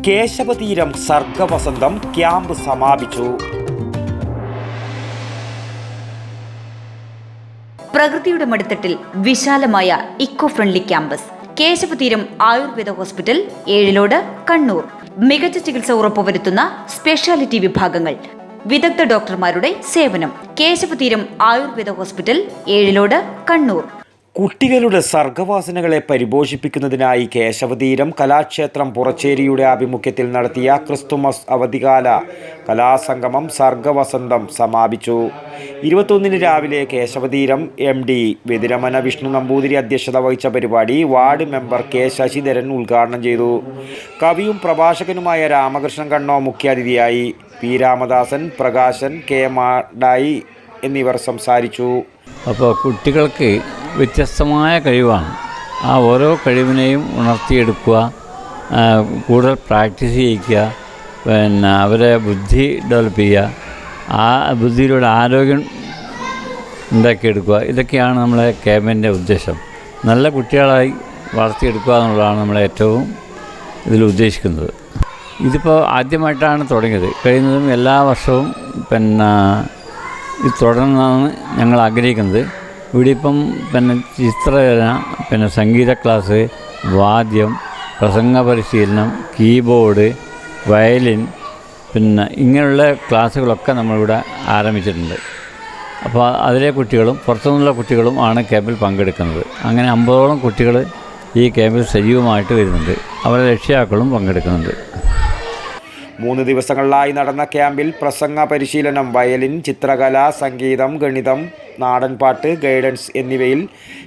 Keshavatheeram സർഗവസന്തം camp സമാപിച്ചു. പ്രകൃതിയുടെ മടിത്തട്ടിൽ വിശാലമായ eco friendly campus. Keshavatheeram Ayurveda hospital, Ezhilode, Kannur. മികച്ച ചികിത്സ ഉറപ്പുവരുത്തുന്ന സ്പെഷ്യാലിറ്റി വിഭാഗങ്ങൾ, വിദഗ്ധ ഡോക്ടർമാരുടെ സേവനം. കേശവതീരം ആയുർവേദ ഹോസ്പിറ്റൽ, ഏഴിലോട്, കണ്ണൂർ. കുട്ടികളുടെ സർഗവാസനകളെ പരിപോഷിപ്പിക്കുന്നതിനായി കേശവതീരം കലാക്ഷേത്രം പുറച്ചേരിയുടെ ആഭിമുഖ്യത്തിൽ നടത്തിയ ക്രിസ്തുമസ് അവധികാല കലാസംഗമം സർഗവസന്തം സമാപിച്ചു. 21 രാവിലെ കേശവതീരം MD വെതിരമന വിഷ്ണു നമ്പൂതിരി അധ്യക്ഷത വഹിച്ച പരിപാടി വാർഡ് മെമ്പർ K ശശിധരൻ ഉദ്ഘാടനം ചെയ്തു. കവിയും പ്രഭാഷകനുമായ രാമകൃഷ്ണൻ കണ്ണോ മുഖ്യാതിഥിയായി. P രാമദാസൻ, പ്രകാശൻ, K മാടായി എന്നിവർ സംസാരിച്ചു. അപ്പോൾ കുട്ടികൾക്ക് വ്യത്യസ്തമായ കഴിവാണ്. ആ ഓരോ കഴിവിനെയും ഉണർത്തിയെടുക്കുക, കൂടുതൽ പ്രാക്ടീസ് ചെയ്യിക്കുക, അവരെ ബുദ്ധി ഡെവലപ്പ് ചെയ്യുക, ആ ബുദ്ധിയിലൂടെ ആരോഗ്യം ഉണ്ടാക്കിയെടുക്കുക. ഇതൊക്കെയാണ് നമ്മളെ ക്യാമ്പിൻ്റെ ഉദ്ദേശം. നല്ല കുട്ടികളായി വളർത്തിയെടുക്കുക എന്നുള്ളതാണ് നമ്മളെ ഏറ്റവും ഇതിൽ ഉദ്ദേശിക്കുന്നത്. ഇതിപ്പോൾ ആദ്യമായിട്ടാണ് തുടങ്ങിയത്. കഴിയുന്നതും എല്ലാ വർഷവും ഇത് തുടരണമെന്നാണ് ഞങ്ങൾ ആഗ്രഹിക്കുന്നത്. ഇവിടെ ഇപ്പം ചിത്രരചന, സംഗീത ക്ലാസ്, വാദ്യം, പ്രസംഗ പരിശീലനം, കീബോർഡ്, വയലിൻ, ഇങ്ങനെയുള്ള ക്ലാസ്സുകളൊക്കെ നമ്മളിവിടെ ആരംഭിച്ചിട്ടുണ്ട്. അപ്പോൾ അതിലെ കുട്ടികളും പുറത്തുനിന്നുള്ള കുട്ടികളും ആണ് ക്യാമ്പിൽ പങ്കെടുക്കുന്നത്. അങ്ങനെ 50ഓളം കുട്ടികൾ ഈ ക്യാമ്പിൽ സജീവമായിട്ട് വരുന്നുണ്ട്. അവരുടെ രക്ഷിതാക്കളും പങ്കെടുക്കുന്നുണ്ട്. 3 ദിവസങ്ങളിലായി നടന്ന ക്യാമ്പിൽ പ്രസംഗ പരിശീലനം, വയലിൻ, ചിത്രകല, സംഗീതം, ഗണിതം, നാടൻപാട്ട്, ഗൈഡൻസ് എന്നിവയിൽ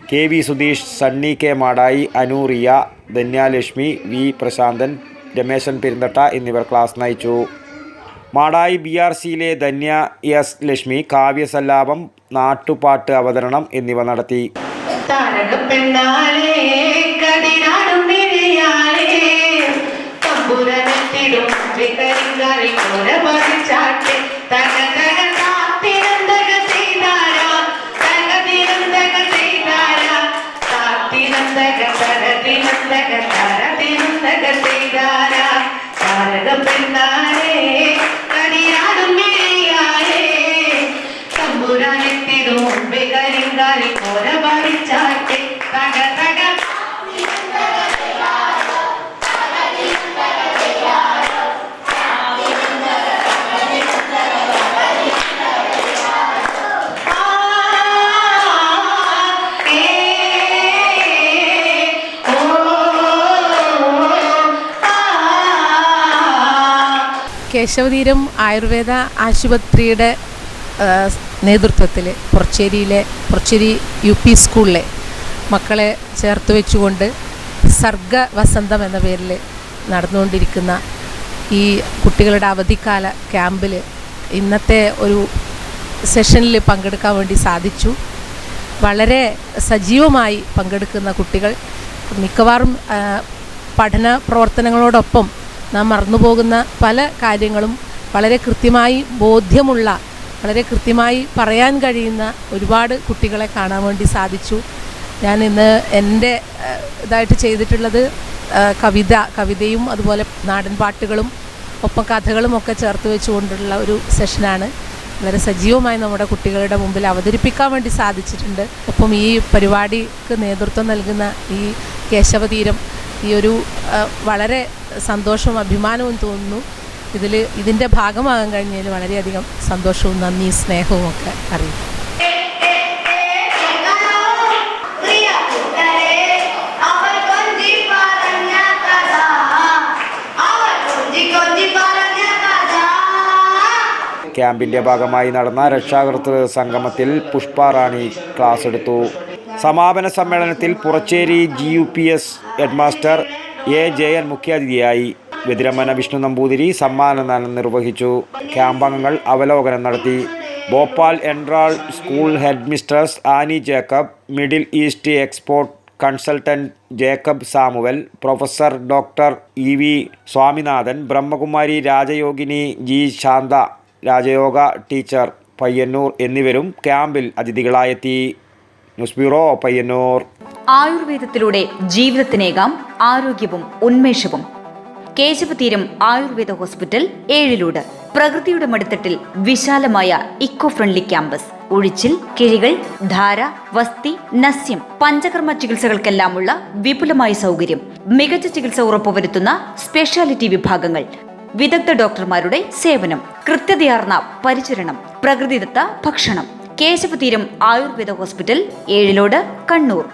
KV Sudheesh, Sunny K Madayi, Anuriya, ധന്യാലക്ഷ്മി, V Prasanthan, Rameshan Perunthatta എന്നിവർ ക്ലാസ് നയിച്ചു. മാടായി BRCയിലെ ധന്യ S ലക്ഷ്മി കാവ്യസല്ലാപം, നാട്ടുപാട്ട് അവതരണം എന്നിവ നടത്തി. കേശവതീരം ആയുർവേദ ആശുപത്രിയുടെ നേതൃത്വത്തിൽ പുറച്ചേരി UP സ്കൂളിലെ മക്കളെ ചേർത്ത് വെച്ചുകൊണ്ട് സർഗവസന്തം എന്ന പേരിൽ നടന്നുകൊണ്ടിരിക്കുന്ന ഈ കുട്ടികളുടെ അവധിക്കാല ക്യാമ്പിൽ ഇന്നത്തെ ഒരു സെഷനിൽ പങ്കെടുക്കാൻ വേണ്ടി സാധിച്ചു. വളരെ സജീവമായി പങ്കെടുക്കുന്ന കുട്ടികൾ മിക്കവാറും പഠന പ്രവർത്തനങ്ങളോടൊപ്പം നാം മറന്നുപോകുന്ന പല കാര്യങ്ങളും വളരെ കൃത്യമായി ബോധ്യമുള്ള, വളരെ കൃത്യമായി പറയാൻ കഴിയുന്ന ഒരുപാട് കുട്ടികളെ കാണാൻ വേണ്ടി സാധിച്ചു. ഞാൻ ഇന്ന് എൻ്റെ ഇതായിട്ട് ചെയ്തിട്ടുള്ളത് കവിതയും അതുപോലെ നാടൻ പാട്ടുകളും ഒപ്പം കഥകളും ഒക്കെ ചേർത്ത് വെച്ചുകൊണ്ടുള്ള ഒരു സെഷനാണ്. വളരെ സജീവമായി നമ്മുടെ കുട്ടികളുടെ മുമ്പിൽ അവതരിപ്പിക്കാൻ വേണ്ടി സാധിച്ചിട്ടുണ്ട്. ഒപ്പം ഈ പരിപാടിക്ക് നേതൃത്വം നൽകുന്ന ഈ കേശവതീരം ഈ ഒരു വളരെ സന്തോഷവും അഭിമാനവും തോന്നുന്നു. ഇതിൻ്റെ ഭാഗമാകാൻ കഴിഞ്ഞതിൽ വളരെയധികം സന്തോഷവും നന്ദിയും സ്നേഹവും ഒക്കെ അറിയും. ക്യാമ്പിൻ്റെ ഭാഗമായി നടന്ന രക്ഷാകർതൃ സംഗമത്തിൽ പുഷ്പാറാണി ക്ലാസ് എടുത്തു. സമാപന സമ്മേളനത്തിൽ Puracheri GUPS headmaster A Jayan മുഖ്യാതിഥിയായി. വെതിരമന വിഷ്ണു നമ്പൂതിരി സമ്മാനദാനം നിർവഹിച്ചു. ക്യാമ്പംഗങ്ങൾ അവലോകനം നടത്തി. Bhopal central school headmistress Annie Jacob, middle east export consultant Jacob Samuel, professor doctor EV Swaminathan, Brahmakumari Rajayogini G Shantha, Rajayoga teacher Payyanur എന്നിവരും ക്യാമ്പിൽ അതിഥികളായെത്തി. News bureau, Payyanur. ആയുർവേദത്തിലൂടെ ജീവിതത്തിനേകാം ആരോഗ്യവും ഉന്മേഷവും. കേശവതീരം ആയുർവേദ ഹോസ്പിറ്റൽ ഏഴിലോട്. പ്രകൃതിയുടെ മടിത്തട്ടിൽ വിശാലമായ ഇക്കോ ഫ്രണ്ട്ലി ക്യാമ്പസ്. ഒഴിച്ചിൽ, കിഴികൾ, ധാര, വസ്തി, നസ്യം, പഞ്ചകർമ്മ ചികിത്സകൾക്കെല്ലാമുള്ള വിപുലമായ സൗകര്യം. മികച്ച ചികിത്സ ഉറപ്പുവരുത്തുന്ന സ്പെഷ്യാലിറ്റി വിഭാഗങ്ങൾ. വിദഗ്ധ ഡോക്ടർമാരുടെ സേവനം. കൃത്യതയാർന്ന പരിചരണം. പ്രകൃതിദത്ത ഭക്ഷണം. കേശവതീരം ആയുർവേദ ഹോസ്പിറ്റൽ ഏഴിലോട്, കണ്ണൂർ.